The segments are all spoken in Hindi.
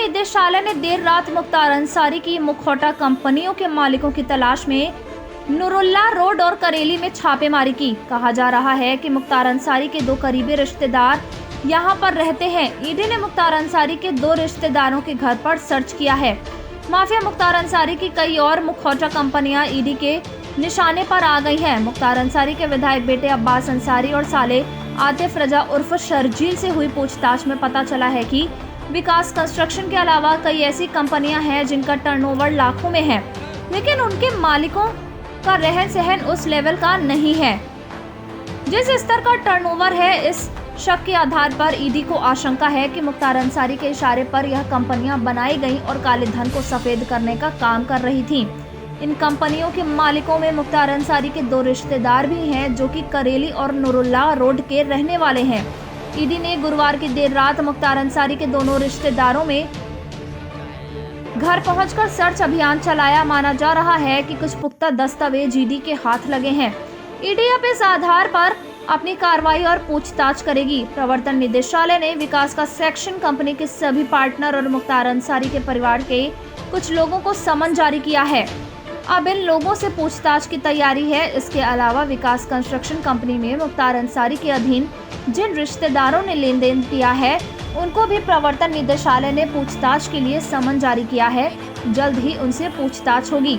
निदेशालय ने देर रात मुख्तार अंसारी की मुखौटा कंपनियों के मालिकों की तलाश में नूरुल्लाह रोड और करेली में छापेमारी की। कहा जा रहा है कि मुख्तार अंसारी के 2 करीबी रिश्तेदार यहां पर रहते हैं। ईडी ने मुख्तार अंसारी के 2 रिश्तेदारों के घर पर सर्च किया है। माफिया मुख्तार अंसारी की कई और मुखौटा कंपनियां ईडी के निशाने पर आ गई हैं। मुख्तार अंसारी के विधायक बेटे अब्बास अंसारी और साले आतिफ रजा उर्फ शर्जील से हुई पूछताछ में पता चला है कि विकास कंस्ट्रक्शन के अलावा कई ऐसी कंपनियां हैं जिनका टर्नओवर लाखों में है, लेकिन उनके मालिकों का रहन सहन उस लेवल का नहीं है जिस स्तर का टर्नओवर है। इस शक के आधार पर ईडी को आशंका है कि मुख्तार अंसारी के इशारे पर यह कंपनियां बनाई गईं और काले धन को सफेद करने का काम कर रही थीं। इन कंपनियों के मालिकों में मुख्तार अंसारी के 2 रिश्तेदार भी हैं जो कि करेली और नूरुल्लाह रोड के रहने वाले हैं। ईडी ने गुरुवार की देर रात मुख्तार अंसारी के दोनों रिश्तेदारों में घर पहुंचकर सर्च अभियान चलाया। माना जा रहा है कि कुछ पुख्ता दस्तावेज ईडी के हाथ लगे हैं। ईडी अब इस आधार पर अपनी कार्रवाई और पूछताछ करेगी। प्रवर्तन निदेशालय ने विकास का सेक्शन कंपनी के सभी पार्टनर और मुख्तार अंसारी के परिवार के कुछ लोगों को समन जारी किया है। अब इन लोगों से पूछताछ की तैयारी है। इसके अलावा विकास कंस्ट्रक्शन कंपनी में मुख्तार अंसारी के अधीन जिन रिश्तेदारों ने लेन देन किया है उनको भी प्रवर्तन निदेशालय ने पूछताछ के लिए समन जारी किया है। जल्द ही उनसे पूछताछ होगी।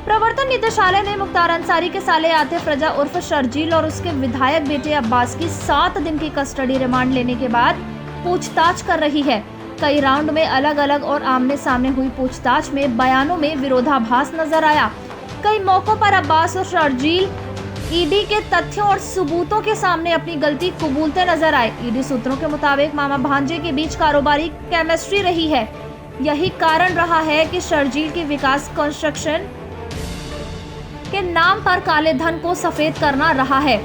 प्रवर्तन निदेशालय ने मुख्तार अंसारी के साले आतिफ रजा उर्फ शर्जील और उसके विधायक बेटे अब्बास की 7 दिन की कस्टडी रिमांड लेने के बाद पूछताछ कर रही है। कई राउंड में अलग अलग और आमने सामने हुई पूछताछ में बयानों में विरोधाभास नजर आया। कई मौकों पर अब्बास और शर्जील ईडी के तथ्यों और सबूतों के सामने अपनी गलती कबूलते नजर आए। ईडी सूत्रों के मुताबिक मामा भांजे के बीच कारोबारी केमिस्ट्री रही है। यही कारण रहा है कि शर्जील की विकास कंस्ट्रक्शन के नाम पर काले धन को सफेद करना रहा है।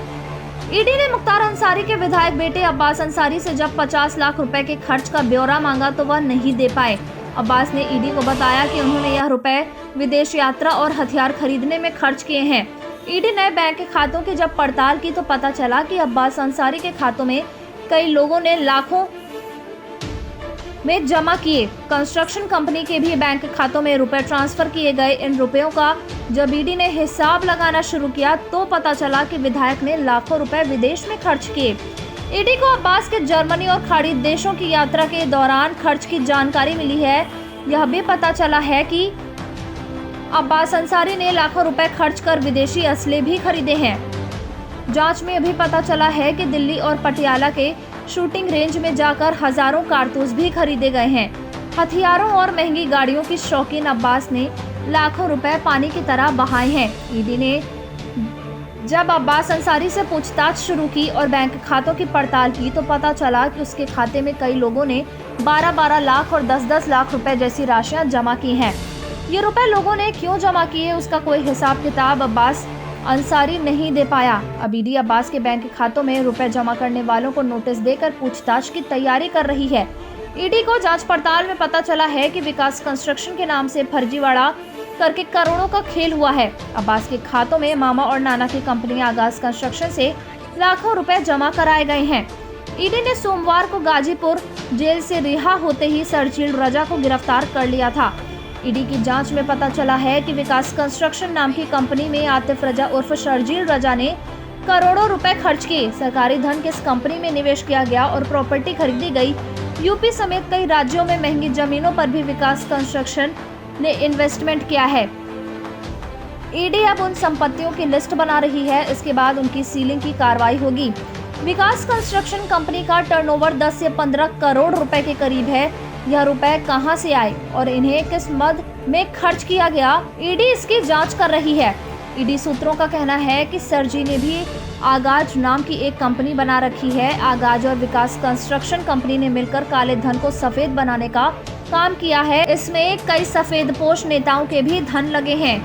ईडी ने मुख्तार अंसारी के विधायक बेटे अब्बास अंसारी से जब 50 लाख रुपए के खर्च का ब्यौरा मांगा तो वह नहीं दे पाए। अब्बास ने ईडी को बताया कि उन्होंने यह रुपए विदेश यात्रा और हथियार खरीदने में खर्च किए हैं। ईडी ने बैंक के खातों की जब पड़ताल की तो पता चला कि अब्बास अंसारी के खातों में कई लोगों ने लाखों में जमा किए। कंस्ट्रक्शन कंपनी के भी बैंक खातों में रुपए ट्रांसफर किए गए। इन रुपयों का जब ईडी ने हिसाब लगाना शुरू किया तो पता चला कि विधायक ने लाखों रुपए विदेश में खर्च किए। ईडी को अब्बास के जर्मनी और खाड़ी देशों की यात्रा के दौरान खर्च की जानकारी मिली है। यह भी पता चला है कि अब्बास अंसारी ने लाखों रुपए खर्च कर विदेशी असले भी खरीदे हैं। जांच में अभी पता चला है कि दिल्ली और पटियाला के शूटिंग रेंज में जाकर हजारों कारतूस भी खरीदे गए हैं। हथियारों और महंगी गाड़ियों की शौकीन अब्बास ने लाखों रुपए पानी की तरह बहाए हैं। ईडी ने जब अब्बास अंसारी से पूछताछ शुरू की और बैंक खातों की पड़ताल की तो पता चला कि उसके खाते में कई लोगों ने 12-12 लाख और 10-10 लाख रुपए जैसी राशियां जमा की हैं। ये रुपए लोगों ने क्यों जमा किए उसका कोई हिसाब किताब अब्बास अंसारी नहीं दे पाया। अब ईडी अब्बास के बैंक खातों में रुपए जमा करने वालों को नोटिस देकर पूछताछ की तैयारी कर रही है। ईडी को जांच पड़ताल में पता चला है कि विकास कंस्ट्रक्शन के नाम से फर्जीवाड़ा करके करोड़ों का खेल हुआ है। अब्बास के खातों में मामा और नाना की कंपनी आगाज कंस्ट्रक्शन से लाखों रुपए जमा कराए गए हैं। ईडी ने सोमवार को गाजीपुर जेल से रिहा होते ही शर्जील रजा को गिरफ्तार कर लिया था। ईडी की जांच में पता चला है कि विकास कंस्ट्रक्शन नाम की कंपनी में आतिफ रजा उर्फ शर्जील रजा ने करोड़ों रुपए खर्च किए। सरकारी धन के इस कंपनी में निवेश किया गया और प्रॉपर्टी खरीदी गई। यूपी समेत कई राज्यों में महंगी जमीनों पर भी विकास कंस्ट्रक्शन ने इन्वेस्टमेंट किया है। ईडी अब उन संपत्तियों की लिस्ट बना रही है। इसके बाद उनकी सीलिंग की कार्रवाई होगी। विकास कंस्ट्रक्शन कंपनी का टर्नओवर 10 से 15 करोड़ रुपए के करीब है। यह रुपए कहां से आए और इन्हें किस मद में खर्च किया गया, ईडी इसकी जांच कर रही है। ईडी सूत्रों का कहना है कि सरजी ने भी आगाज नाम की एक कंपनी बना रखी है। आगाज और विकास कंस्ट्रक्शन कंपनी ने मिलकर काले धन को सफेद बनाने का काम किया है। इसमें कई सफेदपोश नेताओं के भी धन लगे हैं।